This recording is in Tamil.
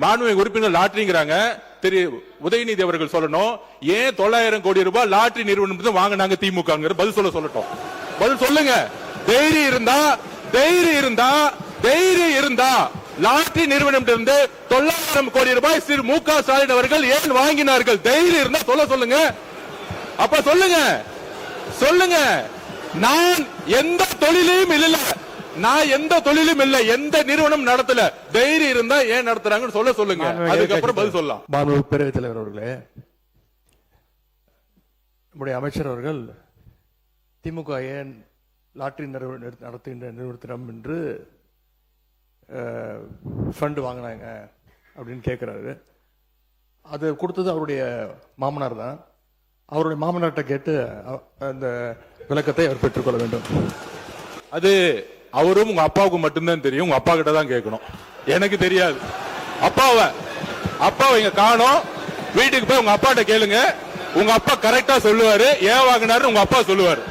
மாண்புமிகு உறுப்பினர் லாட்டரிங்கிறாங்க. திரு உதயநிதி அவர்கள் சொல்லணும், ஏன் 900 கோடி ரூபாய் லாட்டரி நிறுவனம் வாங்கினாங்க திமுக? பதில் சொல்லட்டும். பதில் சொல்லுங்க. தைரியம் இருந்தா லாட்டரி நிறுவனம் 900 கோடி ரூபாய் திரு மு.க. ஸ்டாலின் அவர்கள் ஏன் வாங்கினார்கள்? தைரியம் இருந்தா சொல்லுங்க. அப்ப சொல்லுங்க. நான் எந்த தொழிலையும் இல்ல, எந்த நிறுவனம் நடத்தல. தைரியம் இருந்தா ஏன் நடத்துறாங்கன்னு சொல்லுங்க. அதுக்கப்புறம் பதில் சொல்லலாம். மாண்புமிகு பேரவைத் தலைவர் அவர்களே, நம்முடைய அமைச்சர் அவர்கள் திமுக ஏன் லாட்டரி நடத்துகின்ற நிறுவனத்திடம் என்று ஃபண்ட் வாங்கினாங்க அப்படின்னு கேட்கிறாரு. அது கொடுத்தது அவருடைய மாமனார் தான். அவருடைய மாமனார்கிட்ட கேட்டு அந்த விளக்கத்தை அவர் பெற்றுக்கொள்ள வேண்டும். அது அவரும் உங்க அப்பாவுக்கு மட்டும்தான் தெரியும். உங்க அப்பா கிட்ட தான் கேட்கணும். எனக்கு தெரியாது. அப்பாவை இங்க காணோம். வீட்டுக்கு போய் உங்க அப்பாட்ட கேளுங்க. உங்க அப்பா கரெக்டா சொல்லுவாரு. ஏன் வாங்கினாரு உங்க அப்பா சொல்லுவாரு.